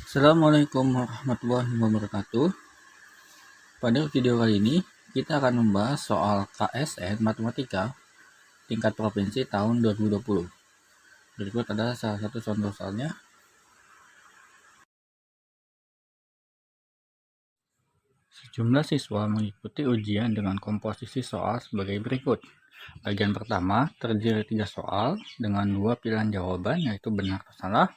Assalamualaikum warahmatullahi wabarakatuh. Pada video kali ini kita akan membahas soal KSN Matematika tingkat provinsi tahun 2020. Berikut adalah salah satu contoh soalnya. Sejumlah siswa mengikuti ujian dengan komposisi soal sebagai berikut. Bagian pertama terdiri 3 soal dengan 2 pilihan jawaban, yaitu benar atau salah.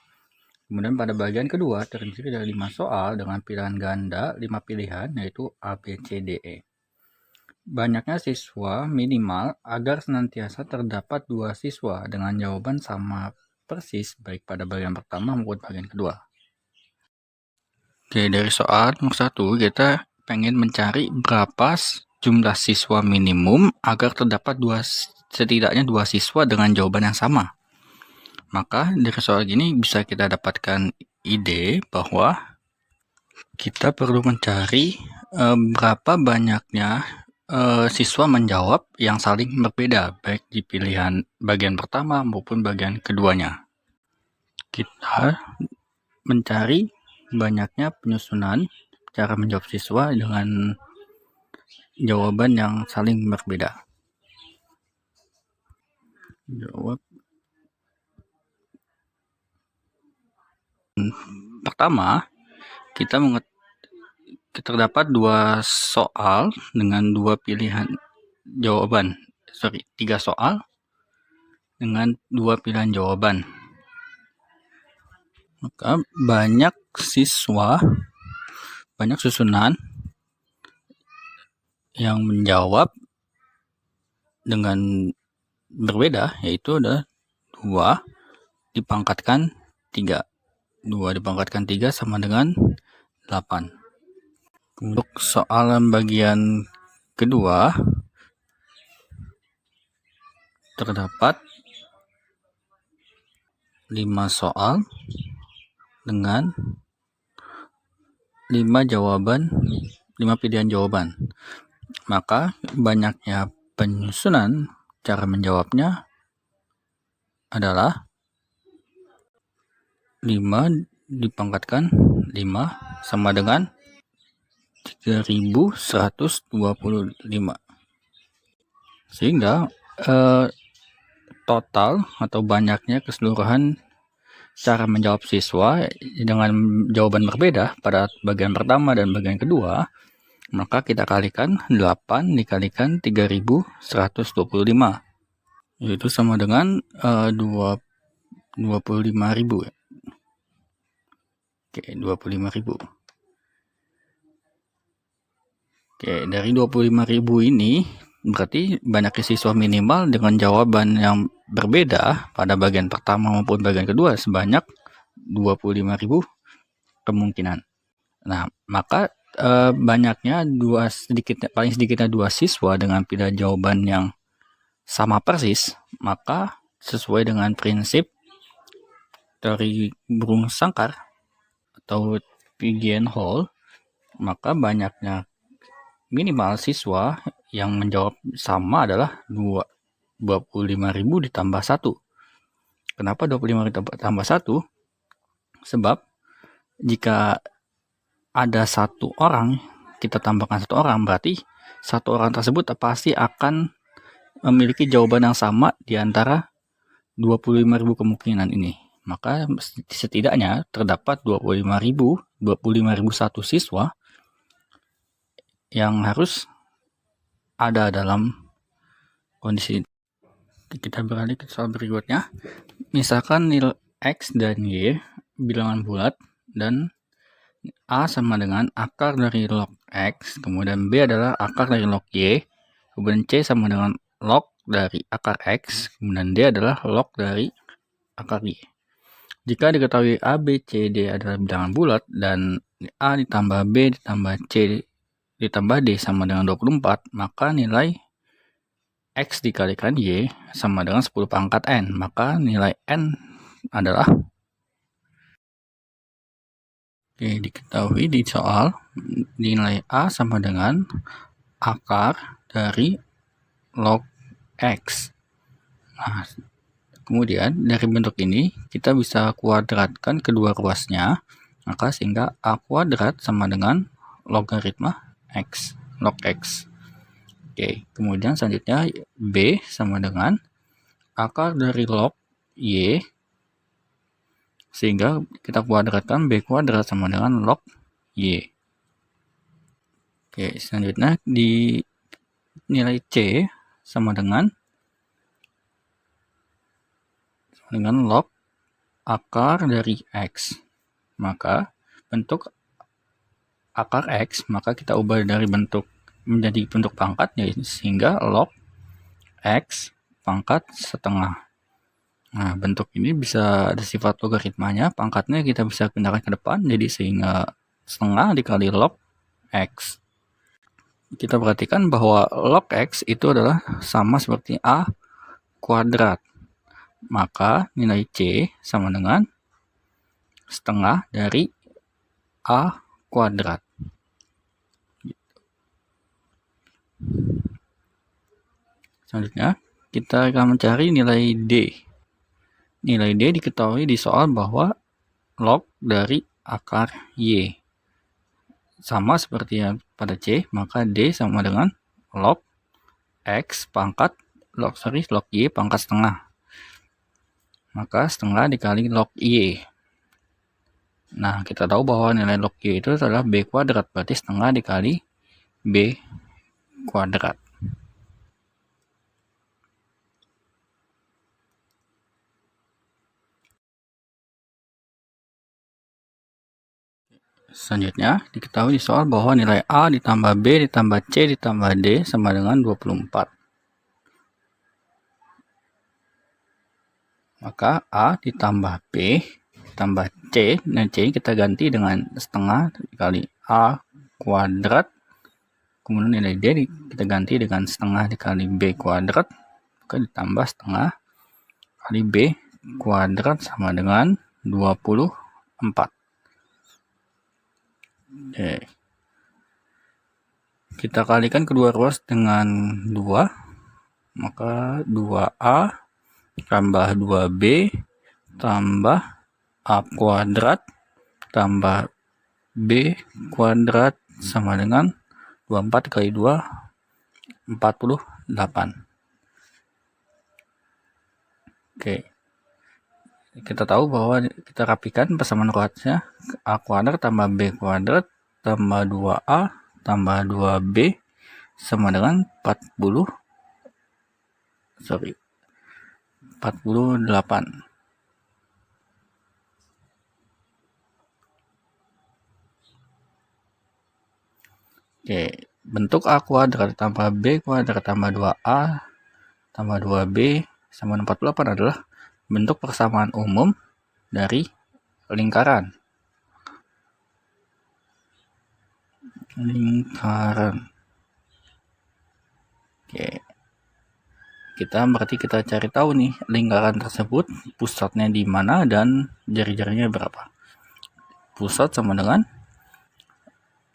Kemudian pada bagian kedua terdiri dari 5 soal dengan pilihan ganda 5 pilihan, yaitu A, B, C, D, E. Banyaknya siswa minimal agar senantiasa terdapat 2 siswa dengan jawaban sama persis baik pada bagian pertama maupun bagian kedua. Oke, dari soal nomor 1 kita pengen mencari berapa jumlah siswa minimum agar terdapat setidaknya 2 siswa dengan jawaban yang sama. Maka dari soal ini bisa kita dapatkan ide bahwa kita perlu mencari berapa banyaknya siswa menjawab yang saling berbeda, baik di pilihan bagian pertama maupun bagian keduanya. Kita mencari banyaknya penyusunan cara menjawab siswa dengan jawaban yang saling berbeda. Jawab pertama, terdapat 2 soal dengan 2 pilihan jawaban. 3 soal dengan 2 pilihan jawaban. Maka banyak susunan yang menjawab dengan berbeda, yaitu ada 2 dipangkatkan 3. 2 dipangkatkan 3 sama dengan 8. Untuk soalan bagian kedua terdapat 5 soal dengan 5 pilihan jawaban. Maka banyaknya penyusunan cara menjawabnya adalah 5 dipangkatkan 5 sama dengan 3125. Sehingga total atau banyaknya keseluruhan cara menjawab siswa dengan jawaban berbeda pada bagian pertama dan bagian kedua, maka kita kalikan 8 dikalikan 3125, yaitu sama dengan 25.000. Oke, 25.000. Oke, dari 25.000 ini berarti banyaknya siswa minimal dengan jawaban yang berbeda pada bagian pertama maupun bagian kedua sebanyak 25.000 kemungkinan. Nah, maka banyaknya paling sedikitnya 2 siswa dengan pilihan jawaban yang sama persis, maka sesuai dengan prinsip dari burung sangkar atau pigeonhole, maka banyaknya minimal siswa yang menjawab sama adalah 25.000 ditambah 1. Kenapa 25.000 tambah 1? Sebab jika ada 1 orang, kita tambahkan 1 orang, berarti 1 orang tersebut pasti akan memiliki jawaban yang sama di antara 25.000 kemungkinan ini. Maka setidaknya terdapat 25.001 siswa yang harus ada dalam kondisi. Kita beralih ke soal berikutnya. Misalkan nilai X dan Y bilangan bulat dan A sama dengan akar dari log X, kemudian B adalah akar dari log Y, kemudian C sama dengan log dari akar X, kemudian D adalah log dari akar Y. Jika diketahui A, B, C, D adalah bilangan bulat dan A ditambah B ditambah C ditambah D sama dengan 24, maka nilai X dikalikan Y sama dengan 10 pangkat N. Maka nilai N adalah, diketahui di soal nilai A sama dengan akar dari log X. Nah, kemudian dari bentuk ini kita bisa kuadratkan kedua ruasnya. Maka sehingga A kuadrat sama dengan logaritma X, log X. Oke, kemudian selanjutnya B sama dengan akar dari log Y, sehingga kita kuadratkan B kuadrat sama dengan log Y. Oke, selanjutnya di nilai C sama dengan log akar dari X. Maka bentuk akar X, maka kita ubah dari bentuk menjadi bentuk pangkat, sehingga log X pangkat setengah. Nah, bentuk ini bisa ada sifat logaritmanya, pangkatnya kita bisa pindahkan ke depan, jadi sehingga setengah dikali log X. Kita perhatikan bahwa log X itu adalah sama seperti A kuadrat. Maka nilai C sama dengan setengah dari A kuadrat. Selanjutnya, kita akan mencari nilai D. Nilai D diketahui di soal bahwa log dari akar Y. Sama seperti yang pada C, maka D sama dengan log X pangkat log Y pangkat setengah. Maka setengah dikali log Y. Nah, kita tahu bahwa nilai log Y itu adalah B kuadrat, berarti setengah dikali B kuadrat. Selanjutnya, diketahui di soal bahwa nilai A ditambah B ditambah C ditambah D sama dengan 24. Maka A ditambah B ditambah C, dan C kita ganti dengan setengah dikali A kuadrat. Kemudian nilai D kita ganti dengan setengah dikali B kuadrat. Maka ditambah setengah kali B kuadrat sama dengan 24. Oke. Kita kalikan kedua ruas dengan 2, maka 2A tambah 2B tambah A kuadrat tambah B kuadrat sama dengan 24 kali 2, 48. Oke. Kita tahu bahwa kita rapikan persamaan ruasnya, A kuadrat tambah B kuadrat tambah 2A tambah 2B sama dengan 48. Oke, bentuk A kuadrat tambah B kuadrat tambah 2A tambah 2B sama 48 adalah bentuk persamaan umum dari lingkaran. Oke. Berarti kita cari tahu nih lingkaran tersebut pusatnya di mana dan jari-jarinya berapa. Pusat sama dengan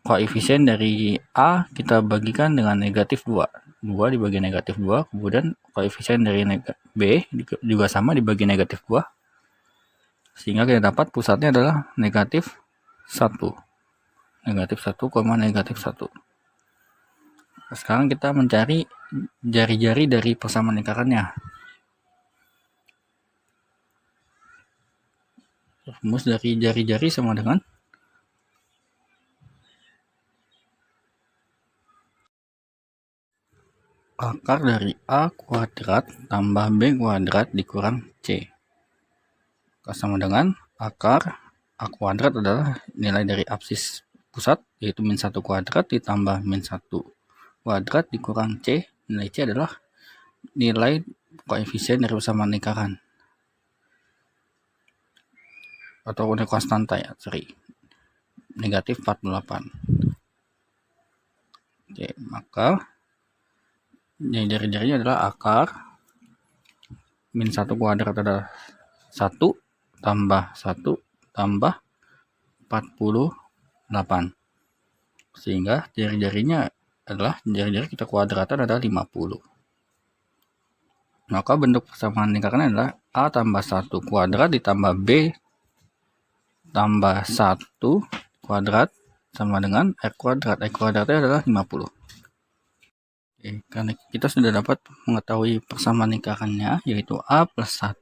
koefisien dari A kita bagikan dengan negatif 2. 2 dibagi negatif 2, kemudian koefisien dari B juga sama dibagi negatif 2. Sehingga kita dapat pusatnya adalah negatif 1. Negatif 1, negatif 1. Sekarang kita mencari jari-jari dari persamaan lingkarannya. Rumus dari jari-jari sama dengan akar dari A kuadrat tambah B kuadrat dikurang C. Sama dengan akar A kuadrat adalah nilai dari absis pusat, yaitu min 1 kuadrat ditambah min 1 kuadrat dikurang C. Nilai C adalah nilai koefisien dari persamaan lingkaran. Atau nilai konstanta ya, negatif 48. Oke, maka jari-jarinya adalah akar min 1 kuadrat adalah 1 tambah 1 tambah 48. Sehingga jari-jarinya adalah jari-jari kita kuadratan adalah 50. Maka bentuk persamaan lingkaran adalah A tambah 1 kuadrat ditambah B ditambah 1 kuadrat sama dengan R kuadrat. R kuadratnya adalah 50. Oke, karena kita sudah dapat mengetahui persamaan lingkarannya, yaitu A plus 1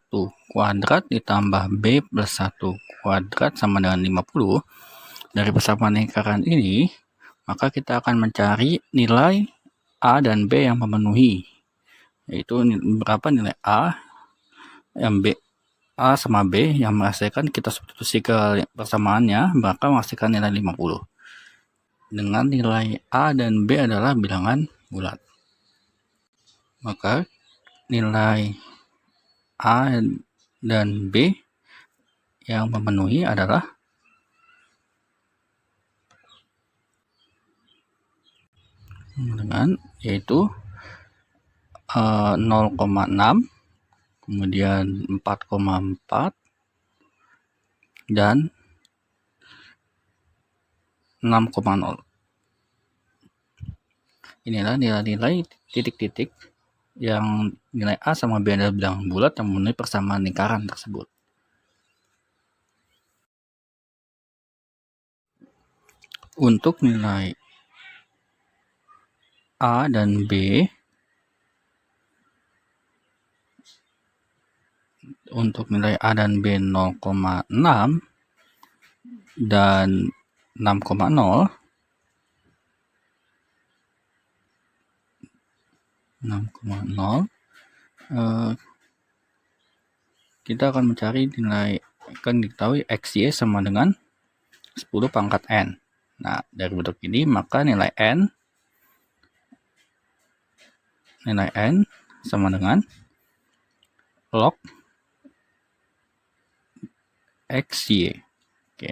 kuadrat ditambah B plus 1 kuadrat sama dengan 50. Dari persamaan lingkaran ini, maka kita akan mencari nilai A dan B yang memenuhi. Yaitu berapa nilai A, yang B, A sama B yang menghasilkan, kita substitusi ke persamaannya, maka menghasilkan nilai 50. Dengan nilai A dan B adalah bilangan bulat, maka nilai A dan B yang memenuhi adalah dengan yaitu 0,6, kemudian 4,4 dan 6,0. Inilah nilai-nilai titik-titik yang nilai A sama B adalah bilangan bulat yang memenuhi persamaan lingkaran tersebut. Untuk nilai A dan B, untuk nilai A dan B 0,6 dan 6,0, kita akan mencari nilai, kan diketahui XY sama dengan 10 pangkat N. Nah, dari bentuk ini maka nilai N sama dengan log XY. Oke.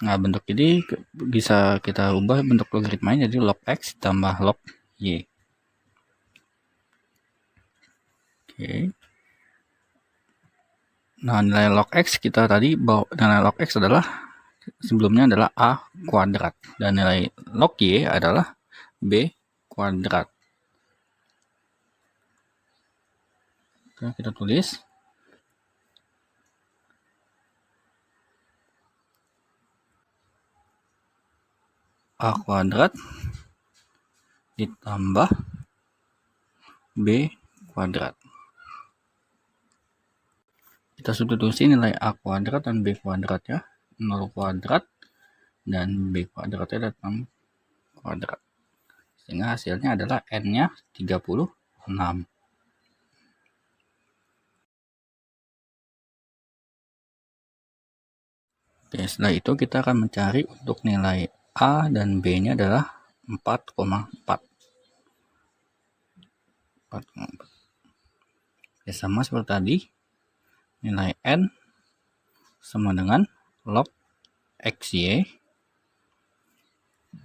Nah, bentuk ini bisa kita ubah bentuk logaritmanya jadi log X tambah log Y. Oke. Nah, nilai log X kita tadi, nilai log X adalah sebelumnya adalah A kuadrat dan nilai log Y adalah B kuadrat. Oke, kita tulis A kuadrat ditambah B kuadrat. Kita substitusi nilai A kuadrat dan B kuadrat ya. 0 kuadrat dan B kuadratnya datang kuadrat. Sehingga hasilnya adalah N-nya 36. Oke, setelah itu kita akan mencari untuk nilai A dan B-nya adalah 4,4. Oke, sama seperti tadi, nilai N sama dengan log XY.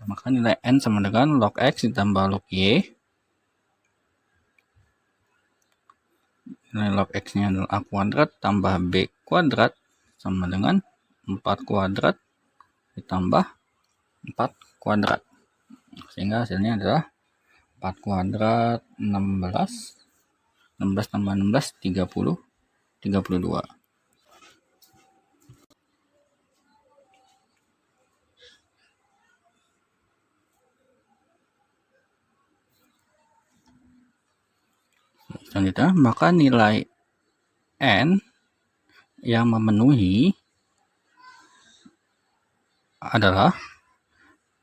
Maka nilai N sama dengan log X ditambah log Y. Nilai log X-nya adalah A kuadrat tambah B kuadrat sama dengan 4 kuadrat ditambah 4 kuadrat. Sehingga hasilnya adalah 4 kuadrat 16 tambah 16, 30, 32. Selanjutnya, maka nilai N yang memenuhi adalah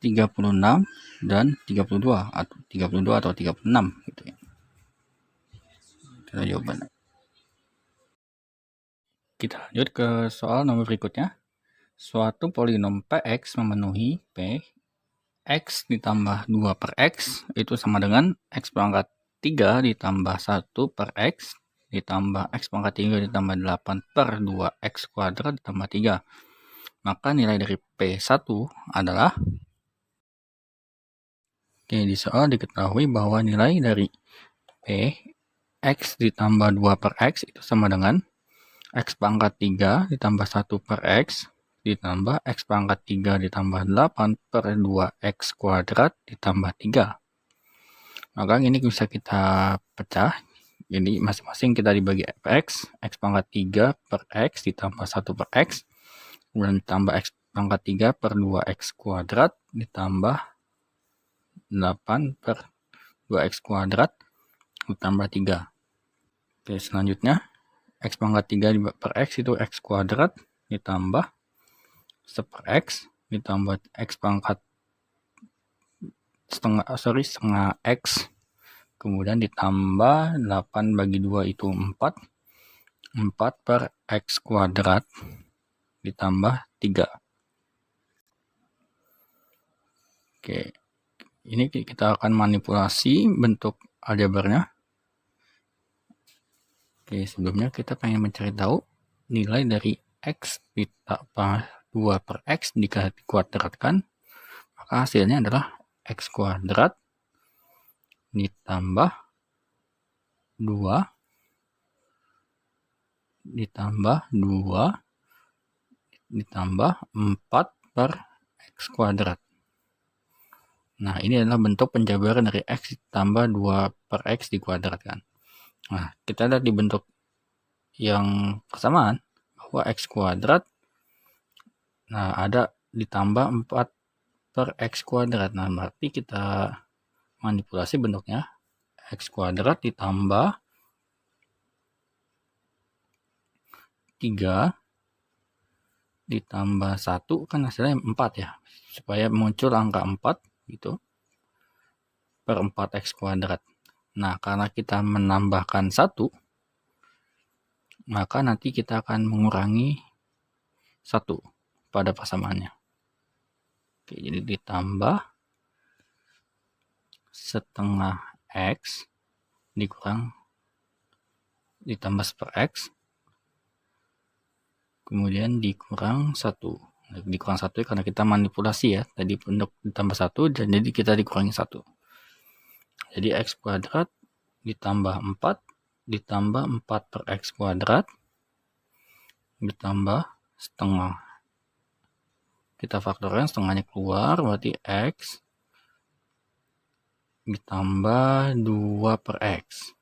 36 dan 32 atau 32 atau 36 gitu ya. Kita jawabannya. Kita lanjut ke soal nomor berikutnya. Suatu polinom Px memenuhi P X ditambah 2 per X itu sama dengan X pangkat 3 ditambah 1 per X ditambah X pangkat 3 ditambah 8 per 2X kuadrat ditambah 3. Maka nilai dari P1 adalah, oke, di soal diketahui bahwa nilai dari P X ditambah 2 per X itu sama dengan X pangkat 3 ditambah 1 per X ditambah X pangkat 3 ditambah 8 per 2X kuadrat ditambah 3. Maka ini bisa kita pecah. Jadi masing-masing kita dibagi X pangkat 3 per X ditambah 1 per X kemudian ditambah X pangkat 3 per 2X kuadrat ditambah 8 per 2X kuadrat ditambah 3. Oke, selanjutnya X pangkat 3 per X itu X kuadrat ditambah 1 per X ditambah X pangkat setengah X, kemudian ditambah 8 bagi 2 itu 4 per X kuadrat ditambah 3. Oke, ini kita akan manipulasi bentuk aljabarnya. Oke, sebelumnya kita pengen mencari tahu nilai dari X ditambah 2 per X dikuadratkan, maka hasilnya adalah X kuadrat ditambah 2 ditambah 4 per X kuadrat. Nah, ini adalah bentuk penjabaran dari X ditambah 2 per X dikuadratkan. Nah, kita lihat di bentuk yang persamaan bahwa X kuadrat, nah ada ditambah 4 per X kuadrat. Nah, berarti kita manipulasi bentuknya X kuadrat ditambah 3 ditambah 1 kan hasilnya 4 ya, supaya muncul angka 4 gitu per 4X kuadrat. Nah, karena kita menambahkan 1, maka nanti kita akan mengurangi 1 pada persamaannya. Oke, jadi ditambah setengah X ditambah 1 per X, kemudian dikurang 1. Dikurang 1 karena kita manipulasi ya, tadi untuk ditambah 1 dan jadi kita dikurangi 1. Jadi X kuadrat ditambah 4 ditambah 4 per X kuadrat ditambah setengah. Kita faktorkan, setengahnya keluar, berarti X ditambah 2 per X.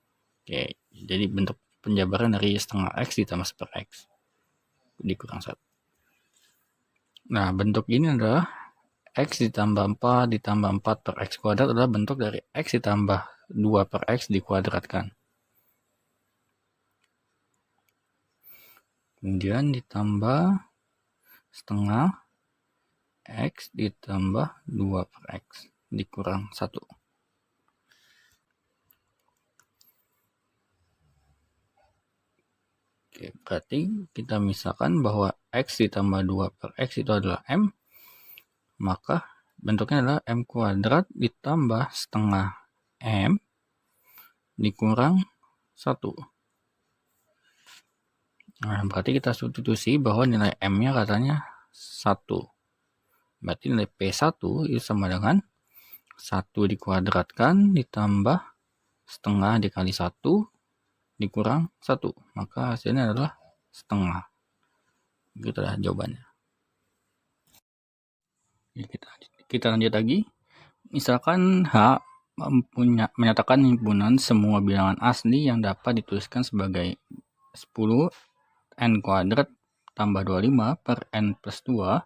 Oke, jadi bentuk penjabaran dari setengah X ditambah 1 per X dikurang 1. Nah, bentuk ini adalah X ditambah 4 ditambah 4 per X kuadrat adalah bentuk dari X ditambah 2 per X dikuadratkan. Kemudian ditambah setengah X ditambah 2 per X dikurang 1. Oke, berarti kita misalkan bahwa X ditambah 2 per X itu adalah M, maka bentuknya adalah M kuadrat ditambah setengah M dikurang 1. Nah, berarti kita substitusi bahwa nilai M-nya katanya 1. Berarti nilai P1 itu sama dengan 1 dikuadratkan ditambah setengah dikali 1 dikurang 1. Maka hasilnya adalah setengah. Begitulah jawabannya. Kita lanjut lagi. Misalkan H menyatakan himpunan semua bilangan asli yang dapat dituliskan sebagai 10 N kuadrat tambah 25 per N plus 2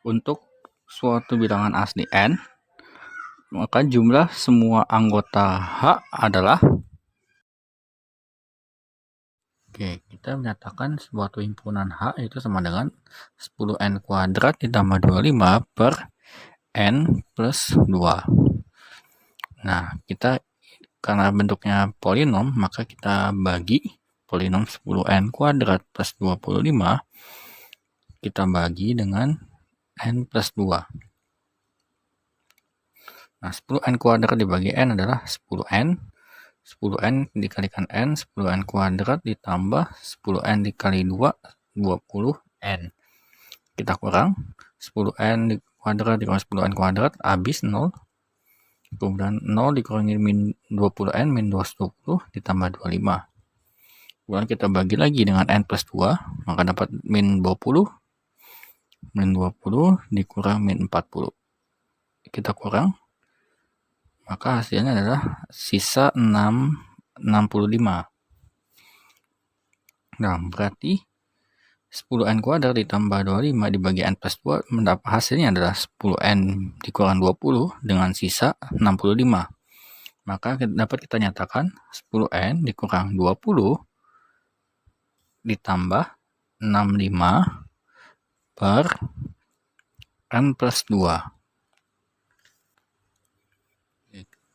untuk suatu bilangan asli N, maka jumlah semua anggota H adalah. Oke, kita menyatakan suatu himpunan H itu sama dengan 10N kuadrat ditambah 25 per N plus 2. Nah, kita karena bentuknya polinom, maka kita bagi polinom 10N kuadrat plus 25, kita bagi dengan N plus 2. Nah, 10N kuadrat dibagi N adalah 10N. 10N dikalikan N, 10N kuadrat ditambah 10N dikali 2, 20N. Kita kurang 10N kuadrat dikurangi 10N kuadrat, habis 0. Kemudian 0 dikurangi min 20N, min 220 ditambah 25. Kemudian kita bagi lagi dengan N plus 2, maka dapat min 20. Min 20 dikurang min 40. Kita kurang, maka hasilnya adalah sisa 65. Nah, berarti 10n kuadrat ditambah 25 dibagi n plus 2 mendapat hasilnya adalah 10n dikurang 20 dengan sisa 65. Maka dapat kita nyatakan 10n dikurang 20 ditambah 65 per n plus 2.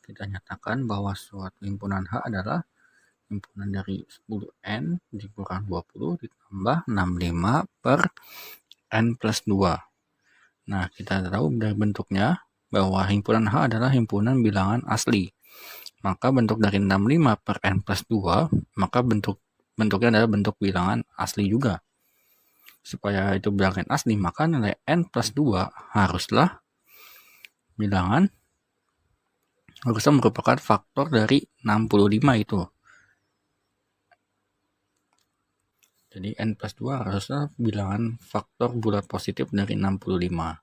Kita nyatakan bahwa suatu himpunan H adalah himpunan dari 10n dikurang 20 ditambah 65 per n plus 2. Nah, kita tahu dari bentuknya bahwa himpunan H adalah himpunan bilangan asli. Maka bentuk dari 65 per n plus 2, maka bentuknya adalah bentuk bilangan asli juga. Supaya itu bilangan asli, maka nilai n plus 2 haruslah merupakan faktor dari 65 itu. Jadi n plus 2 harusnya bilangan faktor bulat positif dari 65.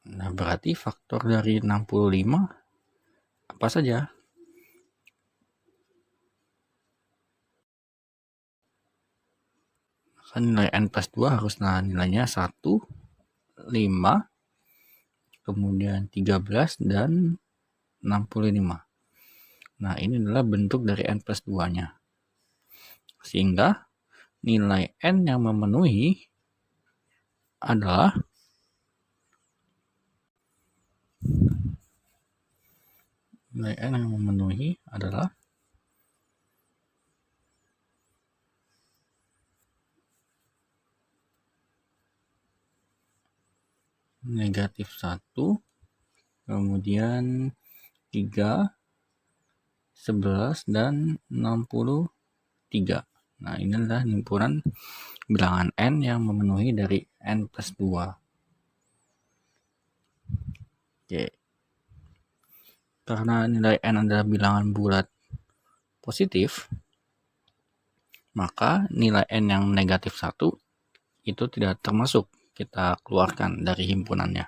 Nah, berarti faktor dari 65 apa saja? Maka nilai n plus 2 harusnya nilainya 1, 5, kemudian 13, dan 65. Nah, ini adalah bentuk dari n plus 2-nya. Sehingga nilai n yang memenuhi adalah negatif 1, kemudian 3, 11, dan 63. Nah, ini adalah himpunan bilangan n yang memenuhi dari n plus 2. Oke. Karena nilai n adalah bilangan bulat positif, maka nilai n yang negatif 1 itu tidak termasuk kita keluarkan dari himpunannya.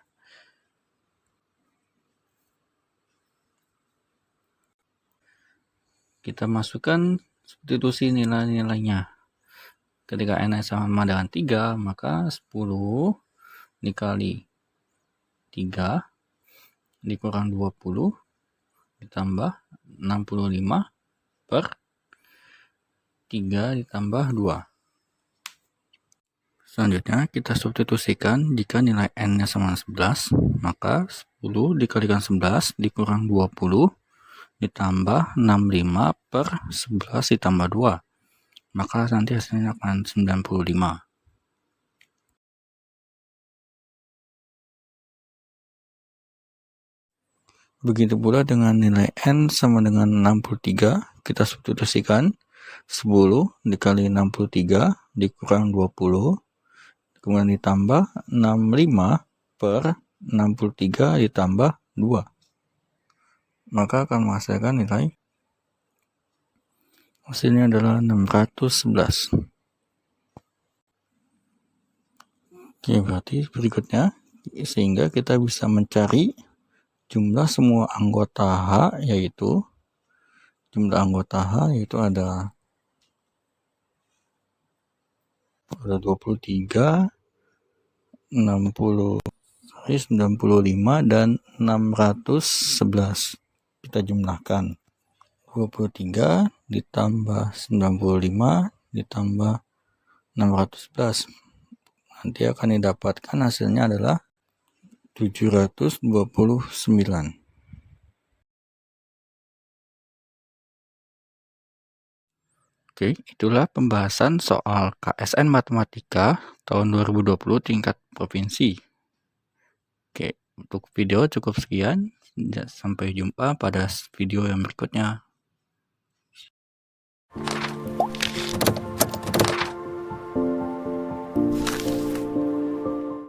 Kita masukkan substitusi nilai-nilainya. Ketika n sama dengan 3, maka 10 dikali 3 dikurang 20 ditambah 65 per 3 ditambah 2. Selanjutnya kita substitusikan jika nilai n-nya sama 11, maka 10 dikalikan 11 dikurang 20 ditambah 65 per 11 ditambah 2. Maka nanti hasilnya akan 95. Begitu pula dengan nilai n sama dengan 63, kita substitusikan 10 dikali 63 dikurang 20, kemudian ditambah 65 per 63 ditambah 2. Maka akan menghasilkan nilai hasilnya adalah 611. Oke, berarti berikutnya sehingga kita bisa mencari jumlah semua anggota H, yaitu jumlah anggota H yaitu ada 23, 95 dan 611. Kita jumlahkan 23 ditambah 95 ditambah 611. Nanti akan didapatkan hasilnya adalah 729. Oke, itulah pembahasan soal KSN Matematika tahun 2020 tingkat provinsi. Oke, untuk video cukup sekian. Sampai jumpa pada video yang berikutnya.